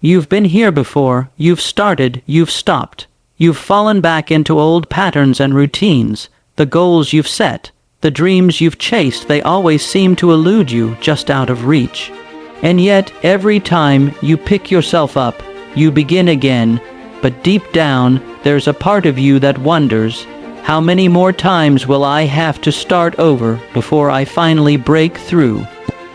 You've been here before, you've started, you've stopped. You've fallen back into old patterns and routines, the goals you've set, the dreams you've chased, they always seem to elude you, just out of reach. And yet, every time you pick yourself up, you begin again, but deep down, there's a part of you that wonders, how many more times will I have to start over before I finally break through?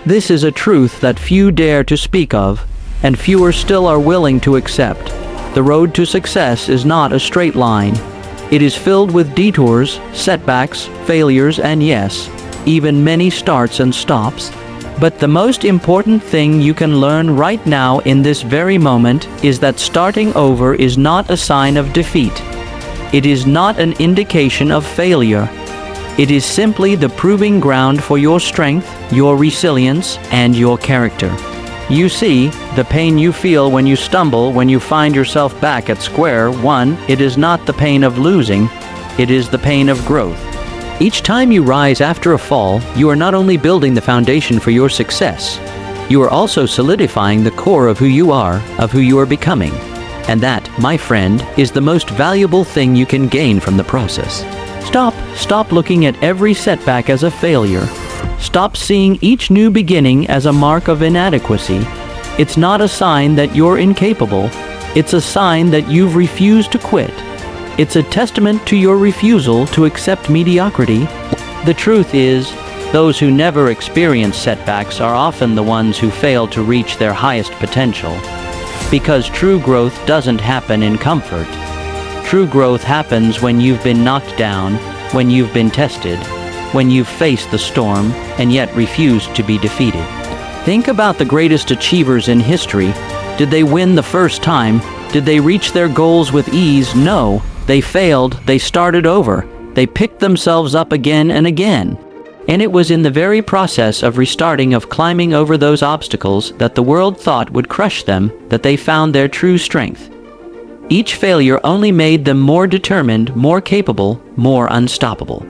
This is a truth that few dare to speak of, and fewer still are willing to accept. The road to success is not a straight line. It is filled with detours, setbacks, failures, and yes, even many starts and stops. But the most important thing you can learn right now in this very moment is that starting over is not a sign of defeat. It is not an indication of failure. It is simply the proving ground for your strength, your resilience, and your character. You see, the pain you feel when you stumble, when you find yourself back at square one, it is not the pain of losing, it is the pain of growth. Each time you rise after a fall, you are not only building the foundation for your success, you are also solidifying the core of who you are, of who you are becoming. And that, my friend, is the most valuable thing you can gain from the process. Stop looking at every setback as a failure. Stop seeing each new beginning as a mark of inadequacy. It's not a sign that you're incapable. It's a sign that you've refused to quit. It's a testament to your refusal to accept mediocrity. The truth is, those who never experience setbacks are often the ones who fail to reach their highest potential. Because true growth doesn't happen in comfort. True growth happens when you've been knocked down, when you've been tested, when you've faced the storm and yet refused to be defeated. Think about the greatest achievers in history. Did they win the first time? Did they reach their goals with ease? No. They failed. They started over. They picked themselves up again and again. And it was in the very process of restarting, of climbing over those obstacles that the world thought would crush them, that they found their true strength. Each failure only made them more determined, more capable, more unstoppable.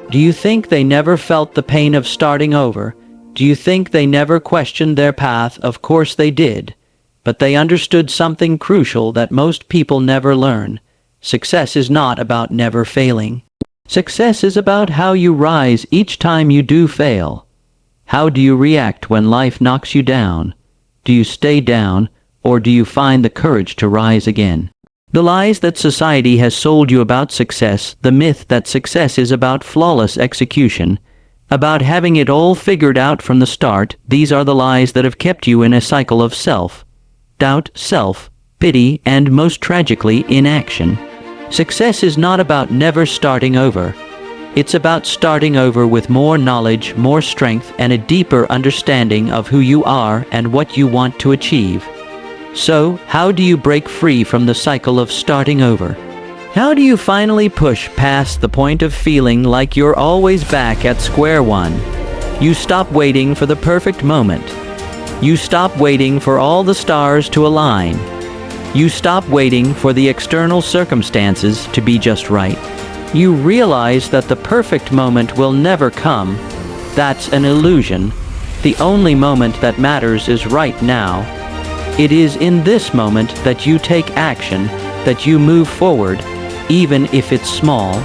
Do you think they never felt the pain of starting over? Do you think they never questioned their path? Of course they did. But they understood something crucial that most people never learn. Success is not about never failing. Success is about how you rise each time you do fail. How do you react when life knocks you down? Do you stay down, or do you find the courage to rise again? The lies that society has sold you about success, the myth that success is about flawless execution, about having it all figured out from the start, these are the lies that have kept you in a cycle of self-doubt, self-pity, and most tragically, inaction. Success is not about never starting over. It's about starting over with more knowledge, more strength, and a deeper understanding of who you are and what you want to achieve. So, how do you break free from the cycle of starting over? How do you finally push past the point of feeling like you're always back at square one? You stop waiting for the perfect moment. You stop waiting for all the stars to align. You stop waiting for the external circumstances to be just right. You realize that the perfect moment will never come. That's an illusion. The only moment that matters is right now. It is in this moment that you take action, that you move forward, even if it's small,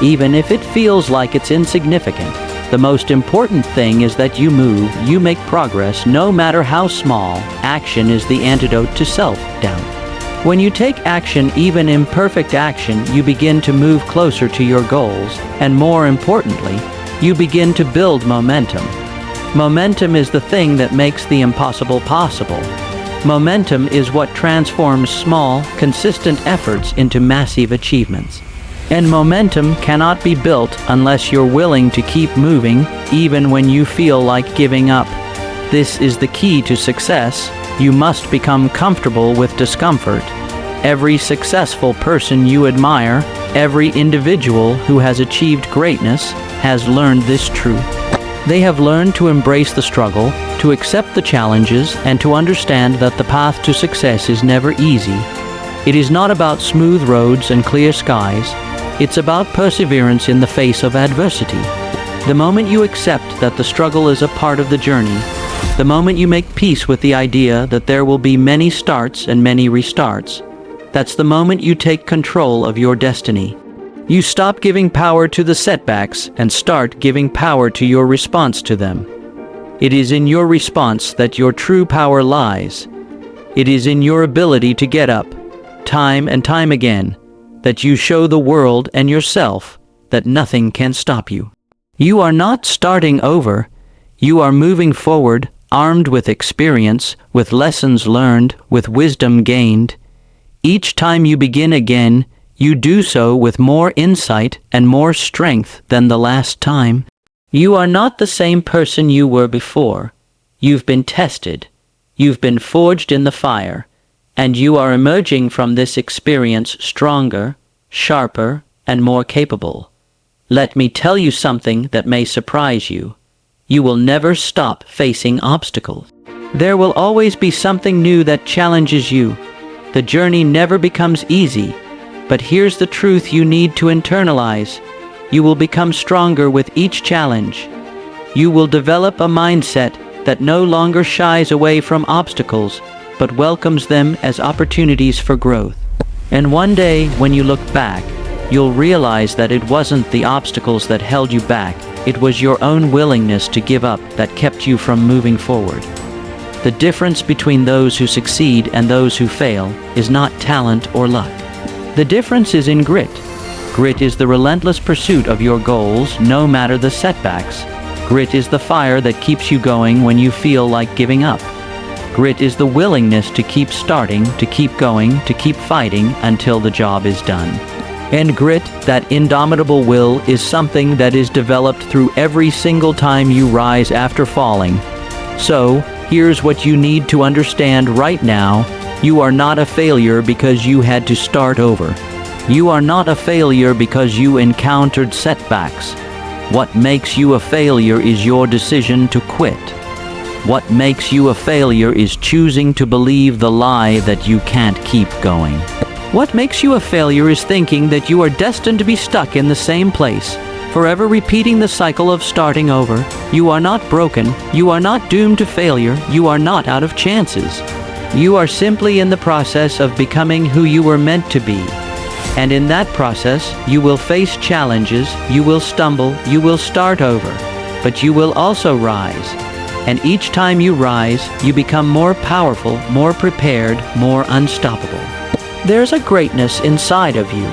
even if it feels like it's insignificant. The most important thing is that you move, you make progress, no matter how small. Action is the antidote to self-doubt. When you take action, even imperfect action, you begin to move closer to your goals, and more importantly, you begin to build momentum. Momentum is the thing that makes the impossible possible. Momentum is what transforms small, consistent efforts into massive achievements. And momentum cannot be built unless you're willing to keep moving, even when you feel like giving up. This is the key to success. You must become comfortable with discomfort. Every successful person you admire, every individual who has achieved greatness, has learned this truth. They have learned to embrace the struggle, to accept the challenges, and to understand that the path to success is never easy. It is not about smooth roads and clear skies. It's about perseverance in the face of adversity. The moment you accept that the struggle is a part of the journey, The moment you make peace with the idea that there will be many starts and many restarts, that's the moment you take control of your destiny. You stop giving power to the setbacks and start giving power to your response to them. It is in your response that your true power lies. It is in your ability to get up, time and time again, that you show the world and yourself that nothing can stop you. You are not starting over. You are moving forward, armed with experience, with lessons learned, with wisdom gained. Each time you begin again, you do so with more insight and more strength than the last time. You are not the same person you were before. You've been tested. You've been forged in the fire, and you are emerging from this experience stronger, sharper, and more capable. Let me tell you something that may surprise you. You will never stop facing obstacles. There will always be something new that challenges you. The journey never becomes easy, but here's the truth you need to internalize. You will become stronger with each challenge. You will develop a mindset that no longer shies away from obstacles, but welcomes them as opportunities for growth. And one day, when you look back, you'll realize that it wasn't the obstacles that held you back, it was your own willingness to give up that kept you from moving forward. The difference between those who succeed and those who fail is not talent or luck. The difference is in grit. Grit is the relentless pursuit of your goals, no matter the setbacks. Grit is the fire that keeps you going when you feel like giving up. Grit is the willingness to keep starting, to keep going, to keep fighting until the job is done. And grit, that indomitable will, is something that is developed through every single time you rise after falling. So, here's what you need to understand right now. You are not a failure because you had to start over. You are not a failure because you encountered setbacks. What makes you a failure is your decision to quit. What makes you a failure is choosing to believe the lie that you can't keep going. What makes you a failure is thinking that you are destined to be stuck in the same place, forever repeating the cycle of starting over. You are not broken. You are not doomed to failure. You are not out of chances. You are simply in the process of becoming who you were meant to be. And in that process, you will face challenges, you will stumble, you will start over, but you will also rise. And each time you rise, you become more powerful, more prepared, more unstoppable. There's a greatness inside of you,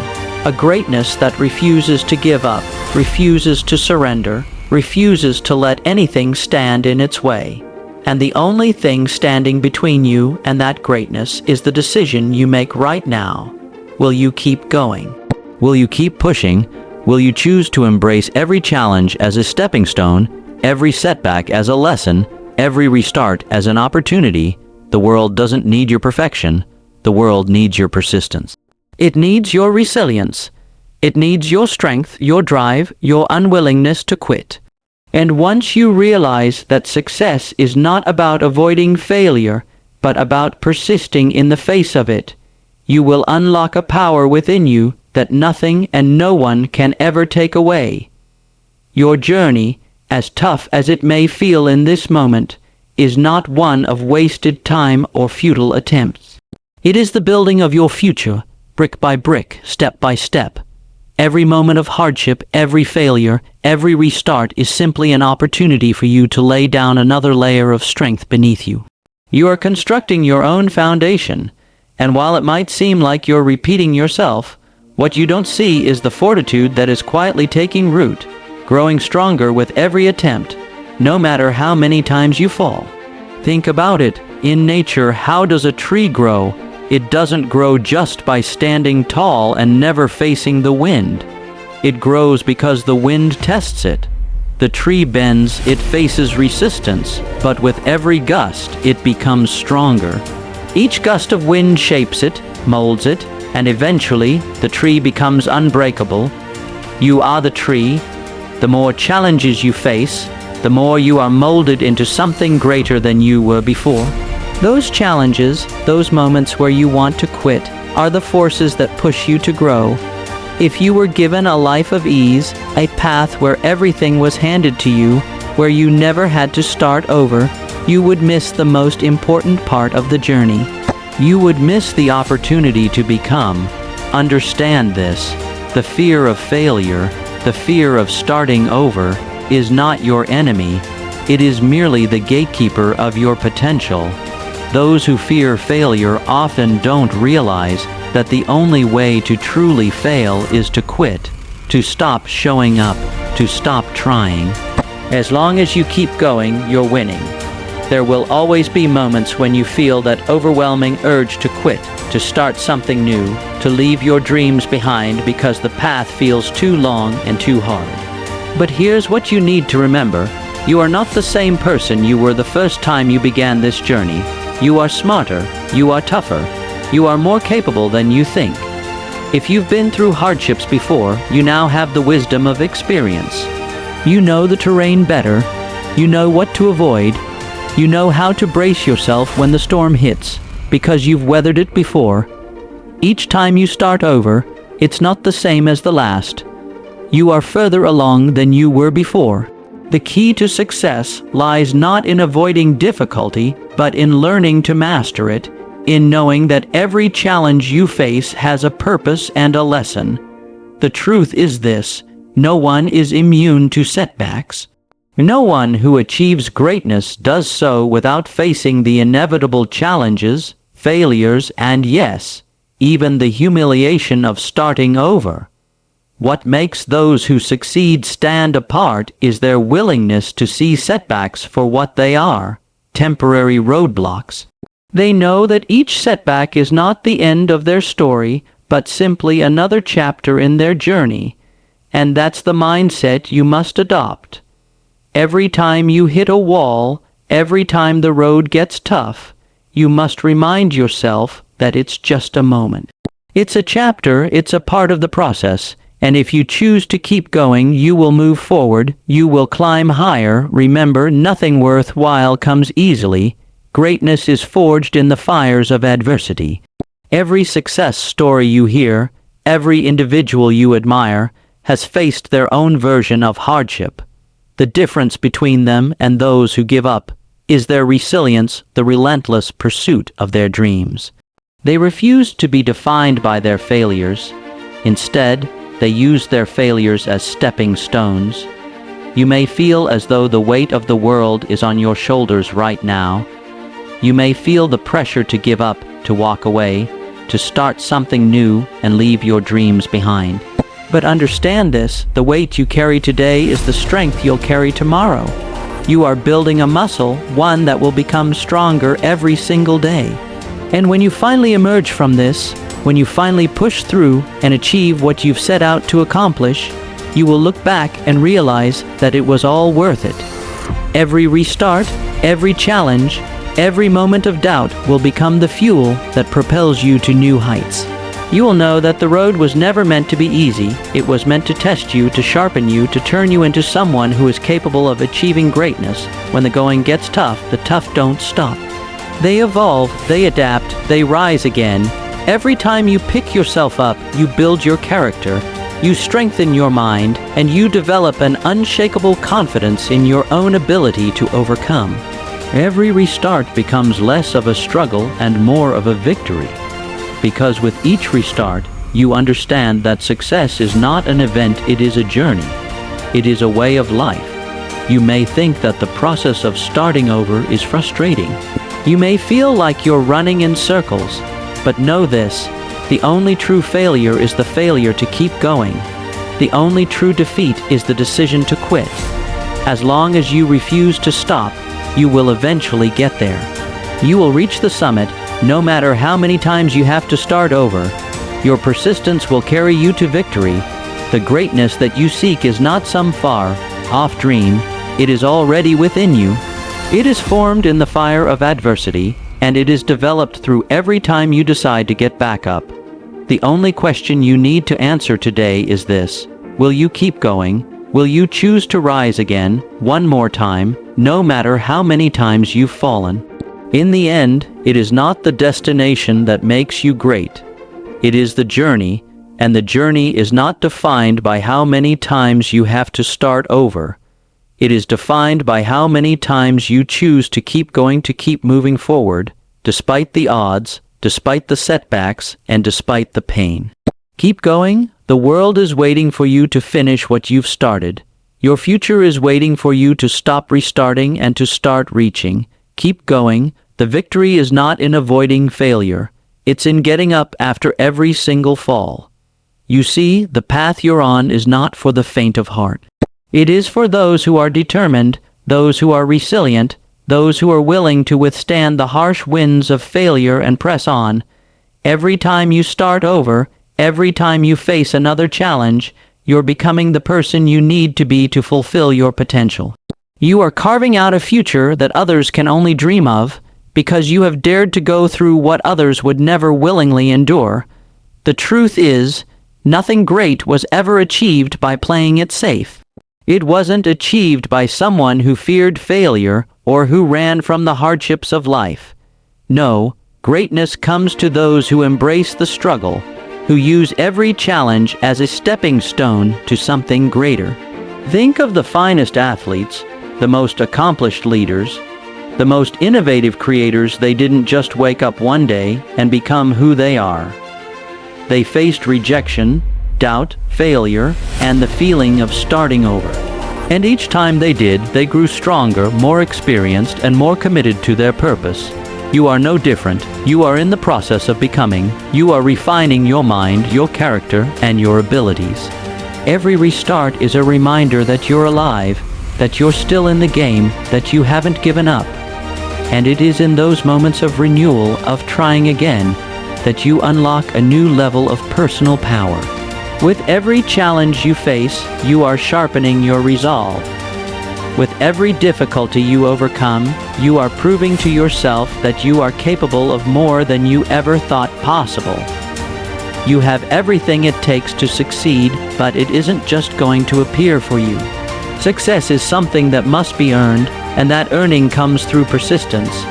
a greatness that refuses to give up, refuses to surrender, refuses to let anything stand in its way. And the only thing standing between you and that greatness is the decision you make right now. Will you keep going? Will you keep pushing? Will you choose to embrace every challenge as a stepping stone, every setback as a lesson, every restart as an opportunity? The world doesn't need your perfection. The world needs your persistence. It needs your resilience. It needs your strength, your drive, your unwillingness to quit. And once you realize that success is not about avoiding failure, but about persisting in the face of it, you will unlock a power within you that nothing and no one can ever take away. Your journey, as tough as it may feel in this moment, is not one of wasted time or futile attempts. It is the building of your future, brick by brick, step by step. Every moment of hardship, every failure, every restart is simply an opportunity for you to lay down another layer of strength beneath you. You are constructing your own foundation, and while it might seem like you're repeating yourself, what you don't see is the fortitude that is quietly taking root, growing stronger with every attempt, no matter how many times you fall. Think about it. In nature, how does a tree grow? It doesn't grow just by standing tall and never facing the wind. It grows because the wind tests it. The tree bends, it faces resistance, but with every gust, it becomes stronger. Each gust of wind shapes it, molds it, and eventually, the tree becomes unbreakable. You are the tree. The more challenges you face, the more you are molded into something greater than you were before. Those challenges, those moments where you want to quit, are the forces that push you to grow. If you were given a life of ease, a path where everything was handed to you, where you never had to start over, You would miss the most important part of the journey. You would miss the opportunity to become. Understand this. The fear of failure, the fear of starting over, is not your enemy. It is merely the gatekeeper of your potential. Those who fear failure often don't realize that the only way to truly fail is to quit, to stop showing up, to stop trying. As long as you keep going, you're winning. There will always be moments when you feel that overwhelming urge to quit, to start something new, to leave your dreams behind because the path feels too long and too hard. But here's what you need to remember. You are not the same person you were the first time you began this journey. You are smarter, you are tougher, you are more capable than you think. If you've been through hardships before, you now have the wisdom of experience. You know the terrain better, you know what to avoid, you know how to brace yourself when the storm hits, because you've weathered it before. Each time you start over, it's not the same as the last. You are further along than you were before. The key to success lies not in avoiding difficulty, but in learning to master it, in knowing that every challenge you face has a purpose and a lesson. The truth is this: no one is immune to setbacks. No one who achieves greatness does so without facing the inevitable challenges, failures, and yes, even the humiliation of starting over. What makes those who succeed stand apart is their willingness to see setbacks for what they are: temporary roadblocks. They know that each setback is not the end of their story, but simply another chapter in their journey. And that's the mindset you must adopt. Every time you hit a wall, every time the road gets tough, you must remind yourself that it's just a moment. It's a chapter, it's a part of the process, and if you choose to keep going, you will move forward, you will climb higher. Remember, nothing worthwhile comes easily. Greatness is forged in the fires of adversity. Every success story you hear, every individual you admire, has faced their own version of hardship. The difference between them and those who give up is their resilience, the relentless pursuit of their dreams. They refused to be defined by their failures. Instead, they used their failures as stepping stones. You may feel as though the weight of the world is on your shoulders right now. You may feel the pressure to give up, to walk away, to start something new and leave your dreams behind. But understand this: the weight you carry today is the strength you'll carry tomorrow. You are building a muscle, one that will become stronger every single day. And when you finally emerge from this, when you finally push through and achieve what you've set out to accomplish, you will look back and realize that it was all worth it. Every restart, every challenge, every moment of doubt will become the fuel that propels you to new heights. You will know that the road was never meant to be easy. It was meant to test you, to sharpen you, to turn you into someone who is capable of achieving greatness. When the going gets tough, the tough don't stop. They evolve, they adapt, they rise again. Every time you pick yourself up, you build your character, you strengthen your mind, and you develop an unshakable confidence in your own ability to overcome. Every restart becomes less of a struggle and more of a victory. Because with each restart, you understand that success is not an event, it is a journey. It is a way of life. You may think that the process of starting over is frustrating. You may feel like you're running in circles, but know this: the only true failure is the failure to keep going. The only true defeat is the decision to quit. As long as you refuse to stop, you will eventually get there. You will reach the summit, no matter how many times you have to start over. Your persistence will carry you to victory. The greatness that you seek is not some far-off dream. It is already within you. It is formed in the fire of adversity, and it is developed through every time you decide to get back up. The only question you need to answer today is this: will you keep going? Will you choose to rise again, one more time, no matter how many times you've fallen? In the end, it is not the destination that makes you great. It is the journey, and the journey is not defined by how many times you have to start over. It is defined by how many times you choose to keep going, to keep moving forward, despite the odds, despite the setbacks, and despite the pain. Keep going. The world is waiting for you to finish what you've started. Your future is waiting for you to stop restarting and to start reaching. Keep going. The victory is not in avoiding failure. It's in getting up after every single fall. You see, the path you're on is not for the faint of heart. It is for those who are determined, those who are resilient, those who are willing to withstand the harsh winds of failure and press on. Every time you start over, every time you face another challenge, you're becoming the person you need to be to fulfill your potential. You are carving out a future that others can only dream of, because you have dared to go through what others would never willingly endure. The truth is, nothing great was ever achieved by playing it safe. It wasn't achieved by someone who feared failure or who ran from the hardships of life. No, greatness comes to those who embrace the struggle, who use every challenge as a stepping stone to something greater. Think of the finest athletes, the most accomplished leaders, the most innovative creators. They didn't just wake up one day and become who they are. They faced rejection, doubt, failure, and the feeling of starting over. And each time they did, they grew stronger, more experienced, and more committed to their purpose. You are no different. You are in the process of becoming. You are refining your mind, your character, and your abilities. Every restart is a reminder that you're alive, that you're still in the game, that you haven't given up. And it is in those moments of renewal, of trying again, that you unlock a new level of personal power. With every challenge you face, you are sharpening your resolve. With every difficulty you overcome, you are proving to yourself that you are capable of more than you ever thought possible. You have everything it takes to succeed, but it isn't just going to appear for you. Success is something that must be earned, and that earning comes through persistence.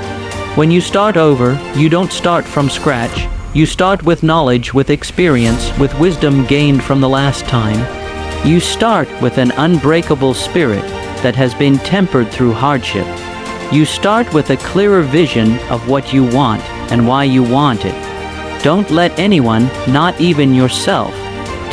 When you start over, you don't start from scratch. You start with knowledge, with experience, with wisdom gained from the last time. You start with an unbreakable spirit that has been tempered through hardship. You start with a clearer vision of what you want and why you want it. Don't let anyone, not even yourself,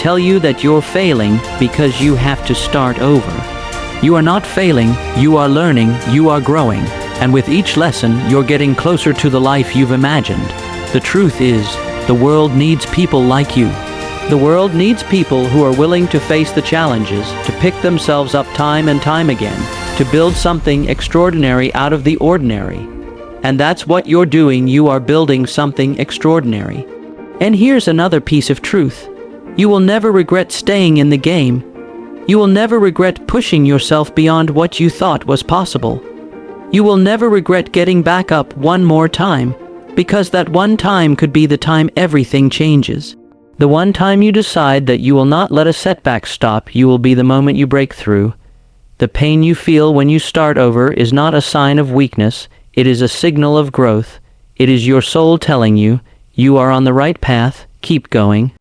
tell you that you're failing because you have to start over. You are not failing, you are learning, you are growing, and with each lesson you're getting closer to the life you've imagined. The truth is, the world needs people like you. The world needs people who are willing to face the challenges, to pick themselves up time and time again, to build something extraordinary out of the ordinary. And that's what you're doing. You are building something extraordinary. And here's another piece of truth. You will never regret staying in the game. You will never regret pushing yourself beyond what you thought was possible. You will never regret getting back up one more time, because that one time could be the time everything changes. The one time you decide that you will not let a setback stop you will be the moment you break through. The pain you feel when you start over is not a sign of weakness, it is a signal of growth. It is your soul telling you, you are on the right path, keep going.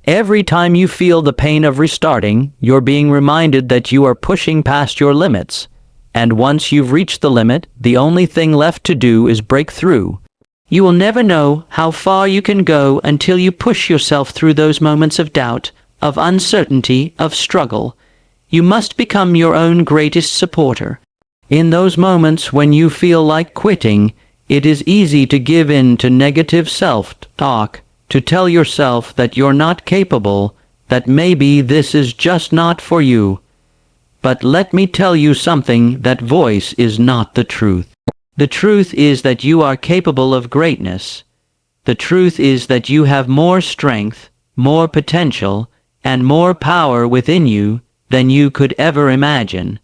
Every time you feel the pain of restarting, you're being reminded that you are pushing past your limits. And once you've reached the limit, the only thing left to do is break through. You will never know how far you can go until you push yourself through those moments of doubt, of uncertainty, of struggle. You must become your own greatest supporter. In those moments when you feel like quitting, it is easy to give in to negative self-talk, to tell yourself that you're not capable, that maybe this is just not for you. But let me tell you something, that voice is not the truth. The truth is that you are capable of greatness. The truth is that you have more strength, more potential, and more power within you than you could ever imagine.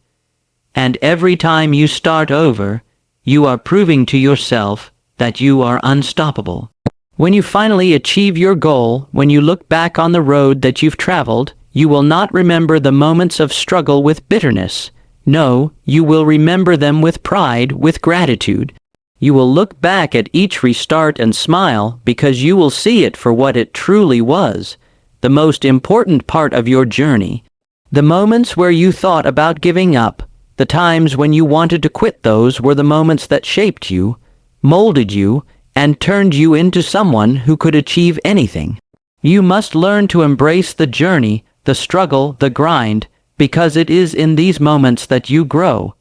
And every time you start over, you are proving to yourself that you are unstoppable. When you finally achieve your goal, when you look back on the road that you've traveled, you will not remember the moments of struggle with bitterness. No, you will remember them with pride, with gratitude. You will look back at each restart and smile because you will see it for what it truly was, the most important part of your journey. The moments where you thought about giving up, The times when you wanted to quit, those were the moments that shaped you, molded you, and turned you into someone who could achieve anything. You must learn to embrace the journey, the struggle, the grind, because it is in these moments that you grow.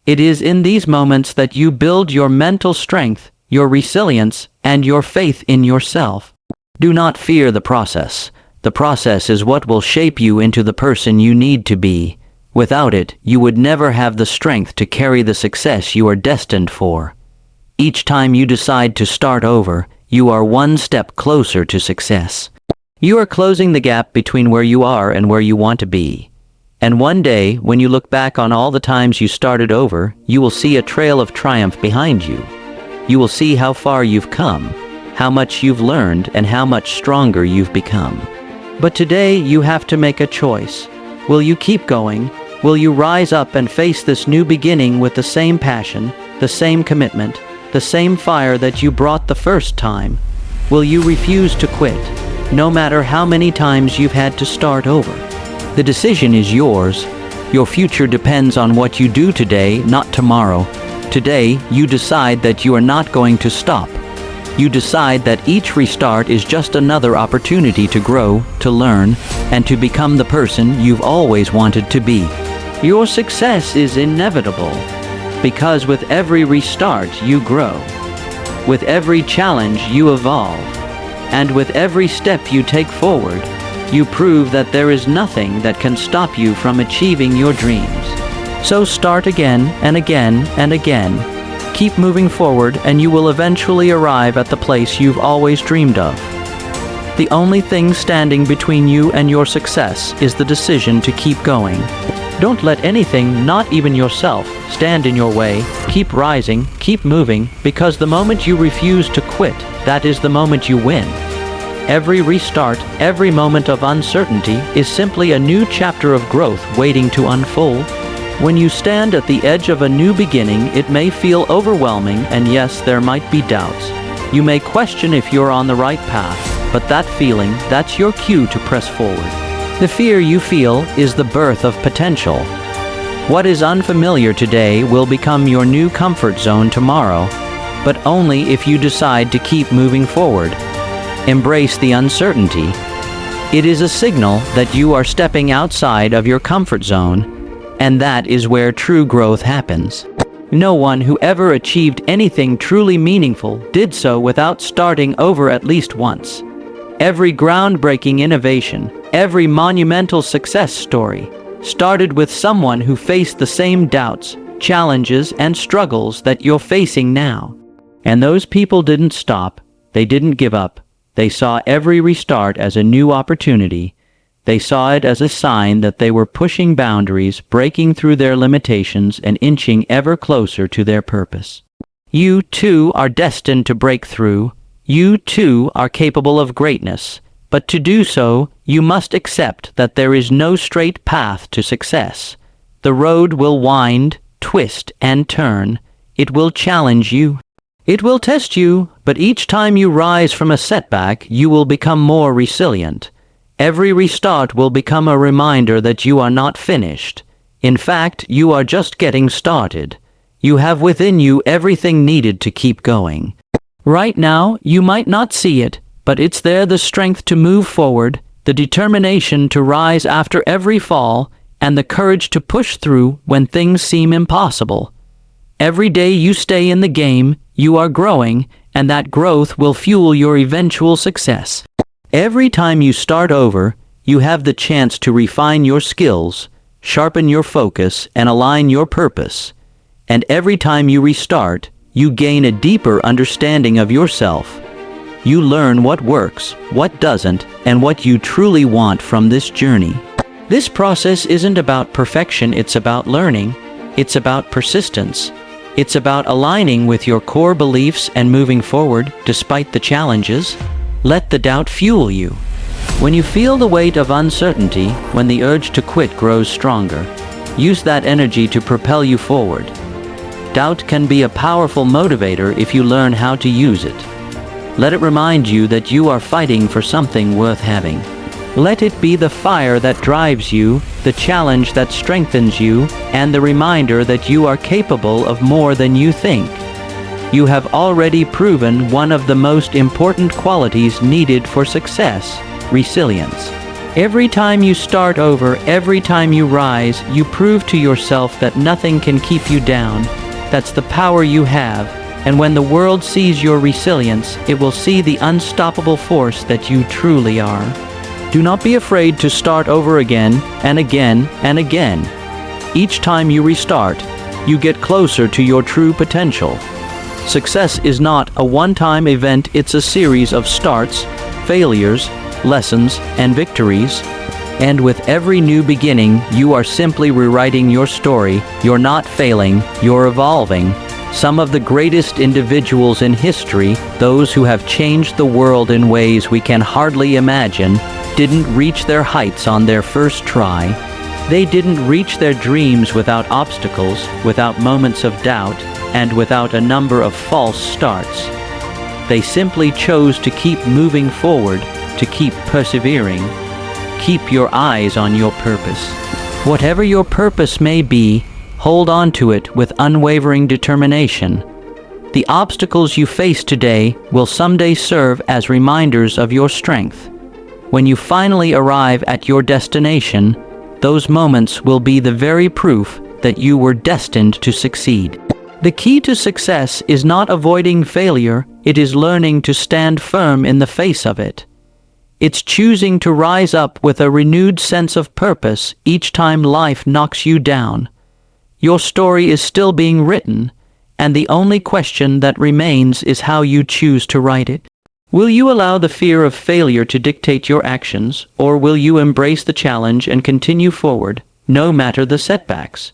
It is in these moments that you build your mental strength, your resilience, and your faith in yourself. Do not fear the process. The process is what will shape you into the person you need to be. Without it, you would never have the strength to carry the success you are destined for. Each time you decide to start over, you are one step closer to success. You are closing the gap between where you are and where you want to be. And one day, when you look back on all the times you started over, you will see a trail of triumph behind you. You will see how far you've come, how much you've learned, and how much stronger you've become. But today, you have to make a choice. Will you keep going? Will you rise up and face this new beginning with the same passion, the same commitment, the same fire that you brought the first time? Will you refuse to quit, no matter how many times you've had to start over? The decision is yours. Your future depends on what you do today, not tomorrow. Today, you decide that you are not going to stop. You decide that each restart is just another opportunity to grow, to learn, and to become the person you've always wanted to be. Your success is inevitable, because with every restart you grow. With every challenge you evolve. And with every step you take forward, you prove that there is nothing that can stop you from achieving your dreams. So start again and again and again. Keep moving forward and you will eventually arrive at the place you've always dreamed of. The only thing standing between you and your success is the decision to keep going. Don't let anything, not even yourself, stand in your way. Keep rising, keep moving, because the moment you refuse to quit, that is the moment you win. Every restart, every moment of uncertainty is simply a new chapter of growth waiting to unfold. When you stand at the edge of a new beginning, it may feel overwhelming, and yes, there might be doubts. You may question if you're on the right path, but that feeling, that's your cue to press forward. The fear you feel is the birth of potential. What is unfamiliar today will become your new comfort zone tomorrow, but only if you decide to keep moving forward. Embrace the uncertainty. It is a signal that you are stepping outside of your comfort zone, and that is where true growth happens. No one who ever achieved anything truly meaningful did so without starting over at least once. Every groundbreaking innovation, every monumental success story, started with someone who faced the same doubts, challenges, and struggles that you're facing now. And those people didn't stop, they didn't give up. They saw every restart as a new opportunity. They saw it as a sign that they were pushing boundaries, breaking through their limitations, and inching ever closer to their purpose. You, too, are destined to break through. You, too, are capable of greatness. But to do so, you must accept that there is no straight path to success. The road will wind, twist, and turn. It will challenge you. It will test you, but each time you rise from a setback, you will become more resilient. Every restart will become a reminder that you are not finished. In fact, you are just getting started. You have within you everything needed to keep going. Right now, you might not see it, but it's there, the strength to move forward, the determination to rise after every fall, and the courage to push through when things seem impossible. Every day you stay in the game, you are growing, and that growth will fuel your eventual success. Every time you start over, you have the chance to refine your skills, sharpen your focus, and align your purpose. And every time you restart, you gain a deeper understanding of yourself. You learn what works, what doesn't, and what you truly want from this journey. This process isn't about perfection, it's about learning. It's about persistence. It's about aligning with your core beliefs and moving forward despite the challenges. Let the doubt fuel you. When you feel the weight of uncertainty, when the urge to quit grows stronger, use that energy to propel you forward. Doubt can be a powerful motivator if you learn how to use it. Let it remind you that you are fighting for something worth having. Let it be the fire that drives you, the challenge that strengthens you, and the reminder that you are capable of more than you think. You have already proven one of the most important qualities needed for success: resilience. Every time you start over, every time you rise, you prove to yourself that nothing can keep you down. That's the power you have, and when the world sees your resilience, it will see the unstoppable force that you truly are. Do not be afraid to start over again and again and again. Each time you restart, you get closer to your true potential. Success is not a one-time event, it's a series of starts, failures, lessons, and victories. And with every new beginning, you are simply rewriting your story. You're not failing, you're evolving. Some of the greatest individuals in history, those who have changed the world in ways we can hardly imagine, didn't reach their heights on their first try. They didn't reach their dreams without obstacles, without moments of doubt, and without a number of false starts. They simply chose to keep moving forward, to keep persevering. Keep your eyes on your purpose. Whatever your purpose may be, hold on to it with unwavering determination. The obstacles you face today will someday serve as reminders of your strength. When you finally arrive at your destination, those moments will be the very proof that you were destined to succeed. The key to success is not avoiding failure, it is learning to stand firm in the face of it. It's choosing to rise up with a renewed sense of purpose each time life knocks you down. Your story is still being written, and the only question that remains is how you choose to write it. Will you allow the fear of failure to dictate your actions, or will you embrace the challenge and continue forward, no matter the setbacks?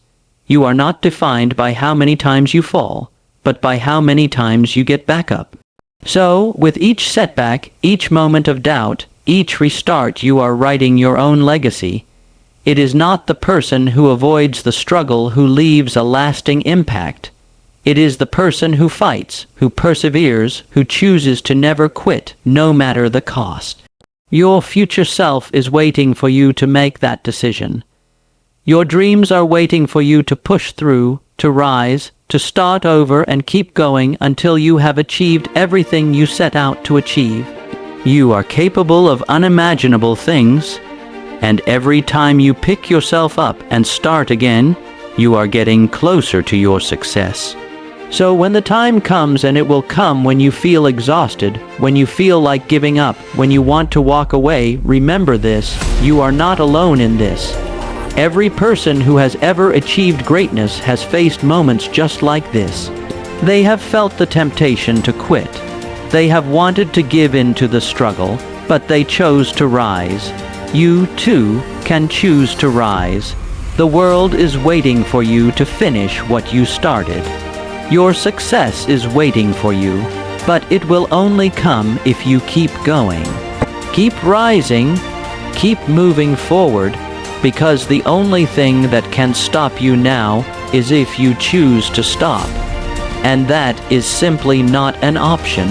You are not defined by how many times you fall, but by how many times you get back up. So, with each setback, each moment of doubt, each restart, you are writing your own legacy. It is not the person who avoids the struggle who leaves a lasting impact. It is the person who fights, who perseveres, who chooses to never quit, no matter the cost. Your future self is waiting for you to make that decision. Your dreams are waiting for you to push through, to rise, to start over and keep going until you have achieved everything you set out to achieve. You are capable of unimaginable things, and every time you pick yourself up and start again, you are getting closer to your success. So when the time comes, and it will come when you feel exhausted, when you feel like giving up, when you want to walk away, remember this: you are not alone in this. Every person who has ever achieved greatness has faced moments just like this. They have felt the temptation to quit. They have wanted to give in to the struggle, but they chose to rise. You, too, can choose to rise. The world is waiting for you to finish what you started. Your success is waiting for you, but it will only come if you keep going. Keep rising, keep moving forward, because the only thing that can stop you now is if you choose to stop. And that is simply not an option.